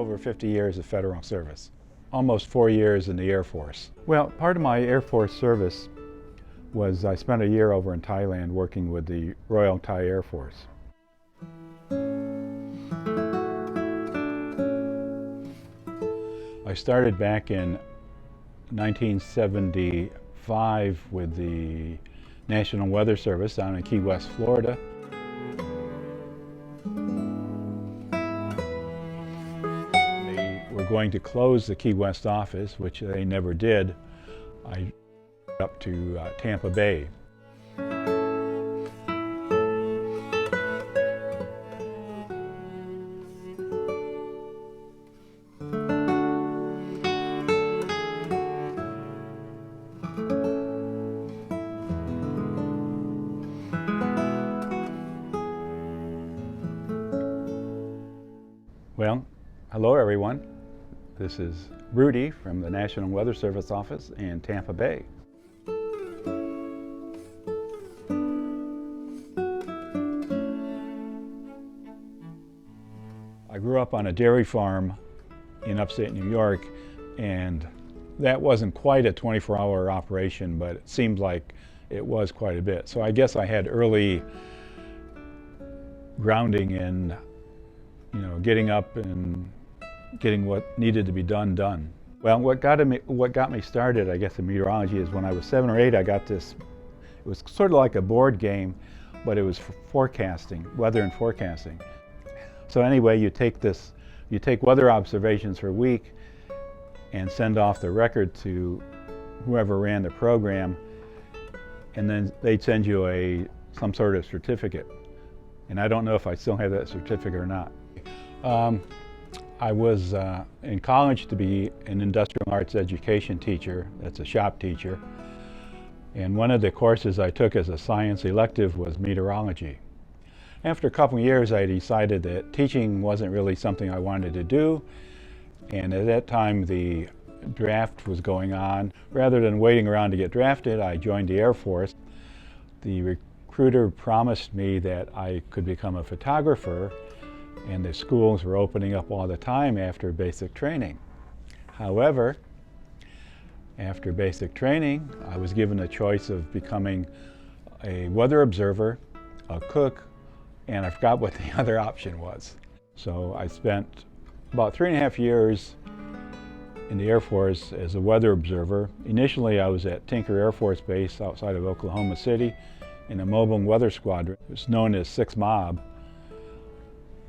over 50 years of federal service, almost 4 years in the Air Force. Well, part of my Air Force service was I spent a year over in Thailand working with the Royal Thai Air Force. I started back in 1975 with the National Weather Service down in Key West, Florida. They were going to close the Key West office, which they never did. I up to Tampa Bay. Well, hello everyone. This is Rudy from the National Weather Service office in Tampa Bay. I grew up on a dairy farm in upstate New York, and that wasn't quite a 24-hour operation, but it seemed like it was quite a bit. So I guess I had early grounding in getting up and getting what needed to be done. Well, what got me started, I guess, in meteorology is when I was 7 or 8, I got this. It was sort of like a board game, but it was for forecasting, weather and forecasting. So anyway, you take weather observations for a week and send off the record to whoever ran the program, and then they'd send you some sort of certificate. And I don't know if I still have that certificate or not. I was in college to be an industrial arts education teacher. That's a shop teacher. And one of the courses I took as a science elective was meteorology. After a couple of years, I decided that teaching wasn't really something I wanted to do. And at that time, the draft was going on. Rather than waiting around to get drafted, I joined the Air Force. The recruiter promised me that I could become a photographer, and the schools were opening up all the time after basic training. However, after basic training, I was given a choice of becoming a weather observer, a cook, and I forgot what the other option was. So I spent about 3.5 years in the Air Force as a weather observer. Initially, I was at Tinker Air Force Base outside of Oklahoma City in a mobile weather squadron. It was known as 6 Mob.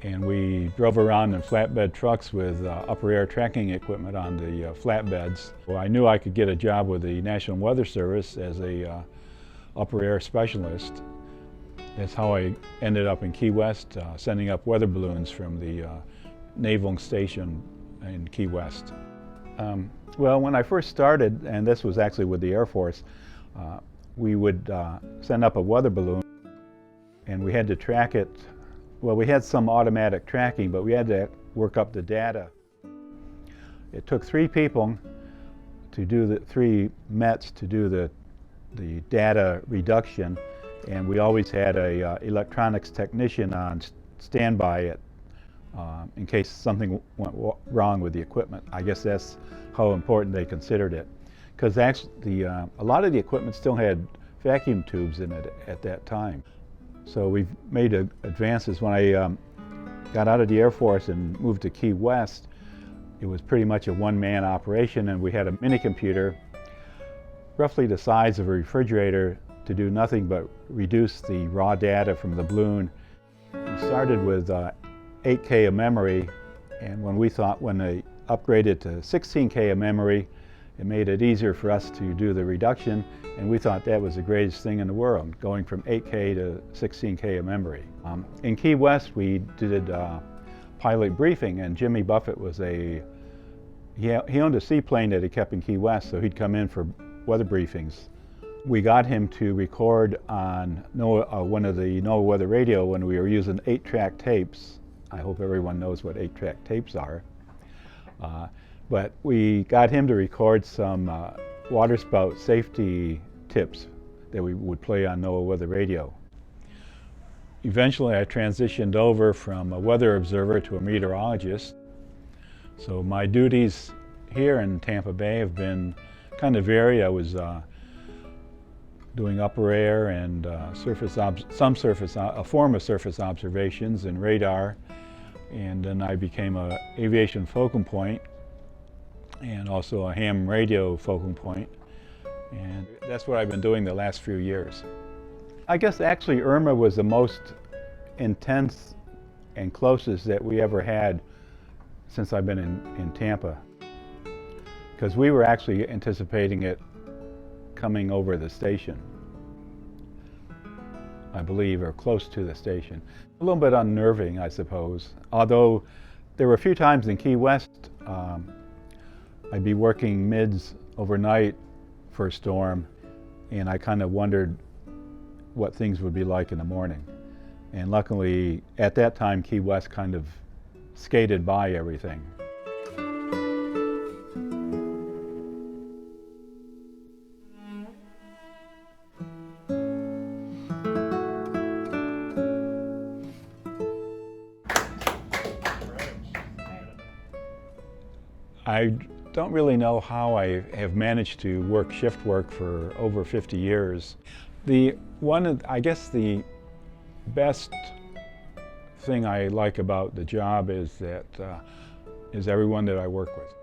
And we drove around in flatbed trucks with upper air tracking equipment on the flatbeds. Well, I knew I could get a job with the National Weather Service as a upper air specialist. That's how I ended up in Key West, sending up weather balloons from the naval station in Key West. Well, when I first started, and this was actually with the Air Force, we would send up a weather balloon, and we had to track it. Well, we had some automatic tracking, but we had to work up the data. It took 3 people to do 3 METs to do the data reduction, and we always had a electronics technician on standby in case something went wrong with the equipment. I guess that's how important they considered it, because actually a lot of the equipment still had vacuum tubes in it at that time. So we've made advances. When I got out of the Air Force and moved to Key West, it was pretty much a one-man operation, and we had a mini computer roughly the size of a refrigerator to do nothing but reduce the raw data from the balloon. We started with 8K of memory, and when they upgraded to 16K of memory, it made it easier for us to do the reduction, and we thought that was the greatest thing in the world, going from 8K to 16K of memory. In Key West, we did pilot briefing, and Jimmy Buffett was he owned a seaplane that he kept in Key West, so he'd come in for weather briefings. We got him to record on one of the NOAA weather radio when we were using 8-track tapes. I hope everyone knows what 8-track tapes are. But we got him to record some waterspout safety tips that we would play on NOAA weather radio. Eventually I transitioned over from a weather observer to a meteorologist. So my duties here in Tampa Bay have been kind of varied. I was doing upper air and a form of surface observations and radar, and then I became an aviation focal point and also a ham radio focal point, and that's what I've been doing the last few years. I guess actually Irma was the most intense and closest that we ever had since I've been in Tampa, because we were actually anticipating it coming over the station, I believe, or close to the station. A little bit unnerving, I suppose, although there were a few times in Key West I'd be working mids overnight for a storm, and I kind of wondered what things would be like in the morning. And luckily, at that time, Key West kind of skated by everything. I don't really know how I have managed to work shift work for over 50 years. I guess the best thing I like about the job is everyone that I work with.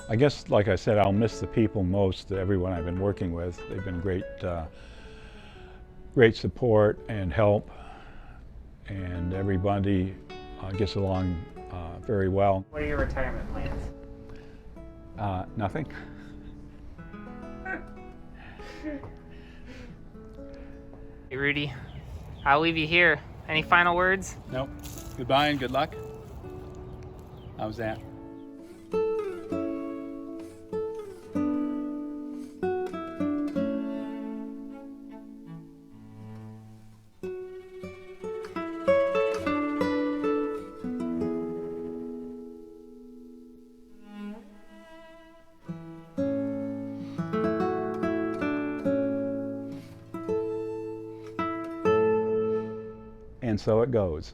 I guess, like I said, I'll miss the people most, everyone I've been working with. They've been great support and help, and everybody gets along very well. What are your retirement plans? Nothing. Hey, Rudy, I'll leave you here. Any final words? Nope. Goodbye and good luck. How's that? And so it goes.